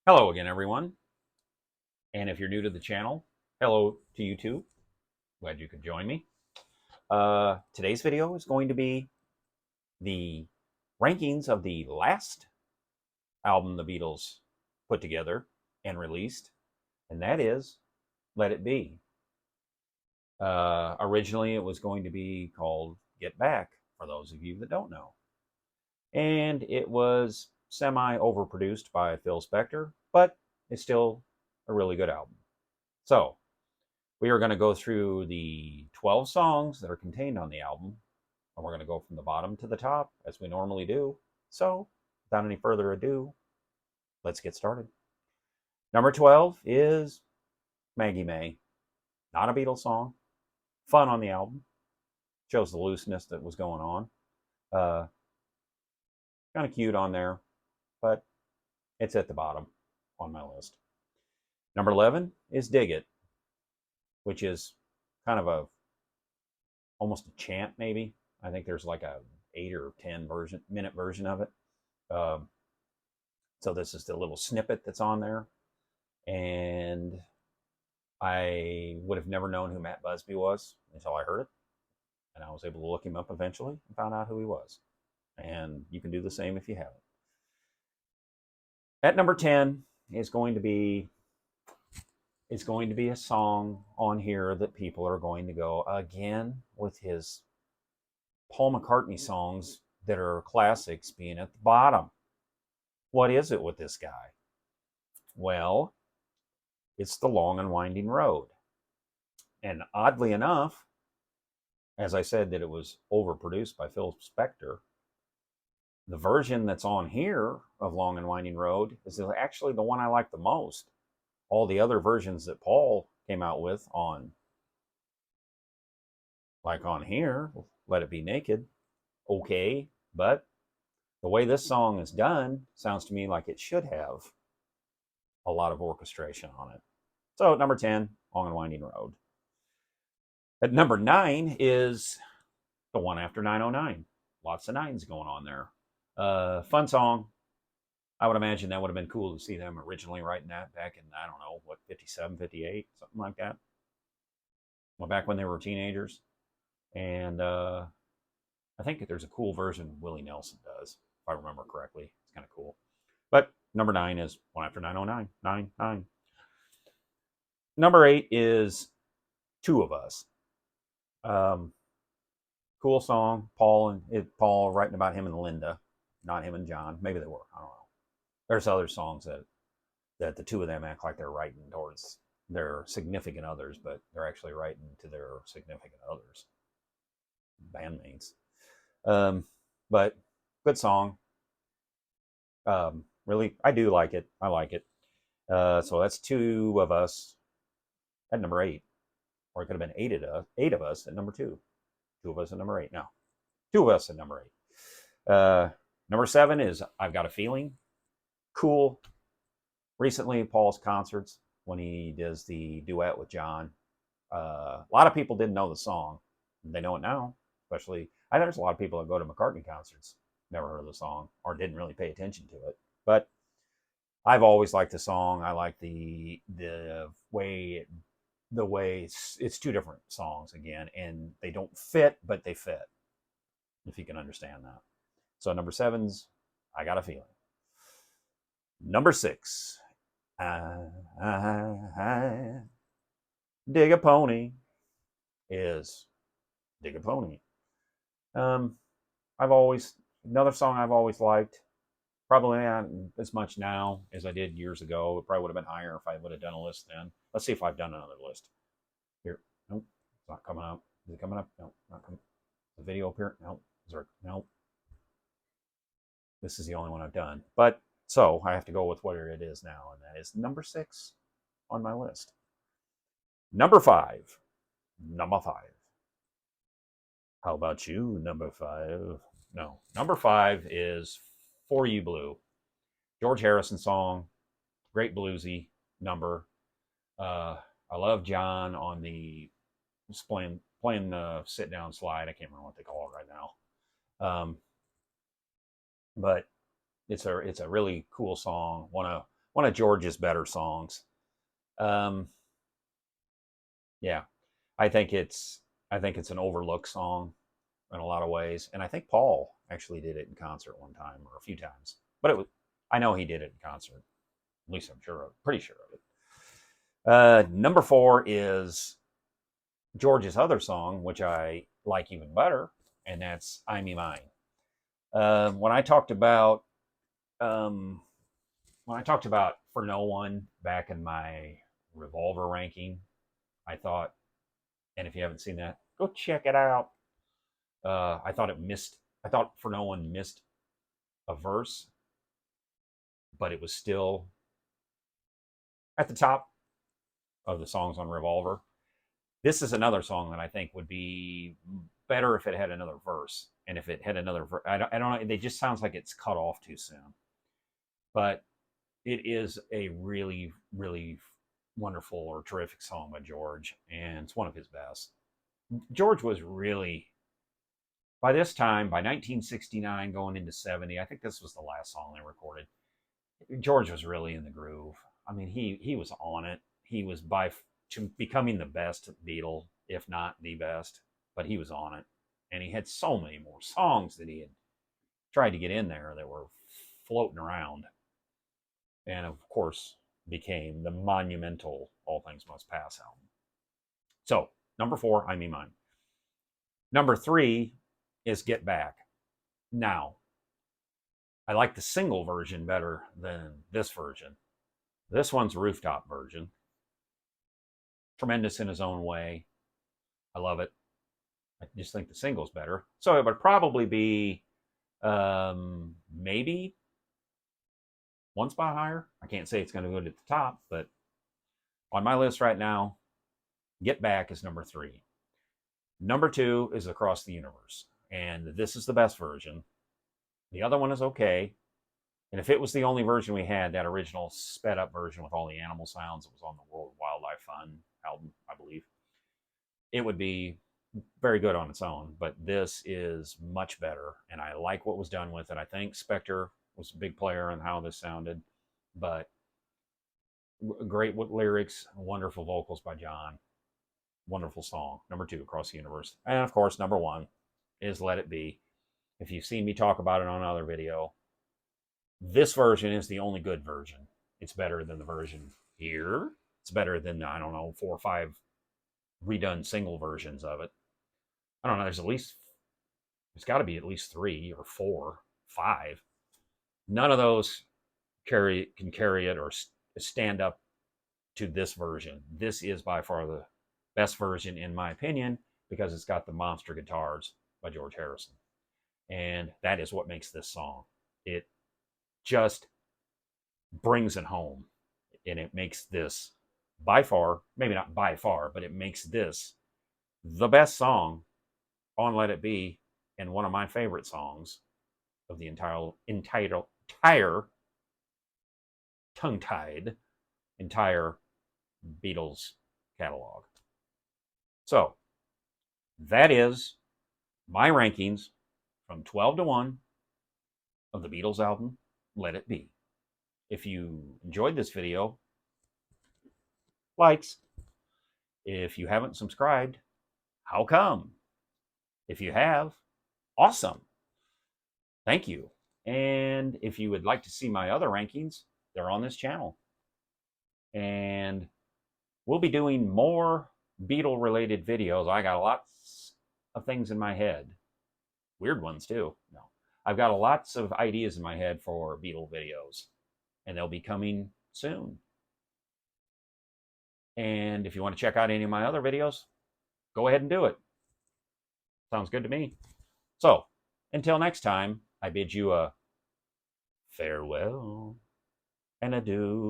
Hello again, everyone. And if you're new to the channel, hello to you too. Glad you could join me. Today's video is going to be the rankings of the last album the Beatles put together and released, and that is Let It Be. Originally, it was going to be called Get Back, for those of you that don't know. And it was semi overproduced by Phil Spector, but it's still a really good album. So, we are going to go through the 12 songs that are contained on the album, and we're going to go from the bottom to the top as we normally do. So, without any further ado, let's get started. Number 12 is Maggie May. Not a Beatles song. Fun on the album. Shows the looseness that was going on. Uh, kind of cute on there, but it's at the bottom on my list. Number 11 is Dig It, which is kind of a almost a chant maybe. I think there's like a 8 or 10 minute version of it. Um, so this is the little snippet that's on there, and I would have never known who Matt Busby was until I heard it, and I was able to look him up eventually and found out who he was. And you can do the same if you haven't. At number 10 is going to be a song on here that people are going to go again with his Paul McCartney songs that are classics being at the bottom. What is it with this guy? Well, it's The Long and Winding Road. And oddly enough, as I said that it was overproduced by Phil Spector, the version that's on here of Long and Winding Road is actually the one I like the most. All the other versions that Paul came out with on, like on here, Let It Be Naked, okay, but the way this song is done sounds to me like it should have a lot of orchestration on it. So, number 10, Long and Winding Road. At number 9 is the one after 909. Lots of nines going on there. Fun song. I would imagine that would have been cool to see them originally writing that back in, I don't know, what, 57, 58, something like that. Well, back when they were teenagers. And I think there's a cool version Willie Nelson does, if I remember correctly. It's kind of cool. But number 9 is one after 909. 9, 9. Number 8 is Two of Us. Cool song. Paul writing about him and Linda, not him and John. Maybe they were. I don't know. There's other songs that the two of them act like they're writing towards their significant others, but they're actually writing to their significant others, bandmates. But good song. Really, I do like it. I like it. So that's Two of Us at number 8, or it could have been eight of us at number 2. Two of us at number 8. No, Two of Us at number 8. Number 7 is I've Got a Feeling. Cool. Recently, Paul's concerts, when he does the duet with John, a lot of people didn't know the song. They know it now, especially. I think there's a lot of people that go to McCartney concerts, never heard of the song, or didn't really pay attention to it. But I've always liked the song. I like the way it's two different songs again, and they don't fit, but they fit, if you can understand that. So number 7's I Got a Feeling. Number 6, I Dig a Pony is Dig a Pony. I've always, another song I've always liked. Probably not as much now as I did years ago. It probably would have been higher if I would have done a list then. Let's see if I've done another list. Here, nope, it's not coming up. Is it coming up? No, not coming. The video up here? No. Is there? No. This is the only one I've done. But so I have to go with what it is now, and that is number 6 on my list. Number 5. Number 5. How about you, number 5? No. Number 5 is For You Blue. George Harrison song. Great bluesy number. I love John on the playing the sit down slide. I can't remember what they call it right now. But it's a really cool song. One of one of George's better songs. Um, yeah, I think it's I think it's an overlooked song in a lot of ways, and I think Paul actually did it in concert one time or a few times. But it was I know he did it in concert. At least I'm sure of, pretty sure of it. Number four is George's other song, which I like even better, and that's "I Me Mine." When I talked about um, "For No One" back in my Revolver ranking, I thought, and if you haven't seen that, go check it out. I thought it missed. I thought "For No One" missed a verse, but it was still at the top of the songs on Revolver. This is another song that I think would be better if it had another verse. And if it had another verse, I don't know. It just sounds like it's cut off too soon. But it is a really, really wonderful or terrific song by George, and it's one of his best. George was really, by this time, by 1969, going into 70, I think this was the last song they recorded. George was really in the groove. I mean, he was on it. He was by to becoming the best Beatle, if not the best, but he was on it. And he had so many more songs that he had tried to get in there that were floating around. And of course, became the monumental All Things Must Pass album. So, number four, I Me Mine. Number three is Get Back. Now, I like the single version better than this version. This one's a rooftop version. Tremendous in his own way. I love it. I just think the single's better. So it would probably be maybe one spot higher. I can't say it's going to go to the top, but on my list right now, Get Back is number three. Number two is Across the Universe. And this is the best version. The other one is okay. And if it was the only version we had, that original sped up version with all the animal sounds that was on the World Wildlife Fund album, I believe, it would be very good on its own. But this is much better. And I like what was done with it. I think Spector was a big player in how this sounded. But great with lyrics, wonderful vocals by John. Wonderful song. Number two, Across the Universe. And of course, number one is Let It Be. If you've seen me talk about it on another video, this version is the only good version. It's better than the version here. It's better than, I don't know, 4 or 5 redone single versions of it. I don't know, there's got to be at least 3 or 4, 5. None of those can carry it or stand up to this version. This is by far the best version, in my opinion, because it's got the monster guitars by George Harrison. And that is what makes this song. It just brings it home. And it makes this, by far, maybe not by far, but it makes this the best song on Let It Be, and one of my favorite songs of the entire tongue-tied entire Beatles catalog. So that is my rankings from 12 to 1 of the Beatles album Let It Be. If you enjoyed this video, likes. If you haven't subscribed, how come? If you have, awesome. Thank you. And if you would like to see my other rankings, they're on this channel. And we'll be doing more Beatle related videos. I got lots of things in my head. Weird ones too. No. I've got lots of ideas in my head for Beatle videos. And they'll be coming soon. And if you want to check out any of my other videos, go ahead and do it. Sounds good to me. So, until next time, I bid you a farewell and adieu.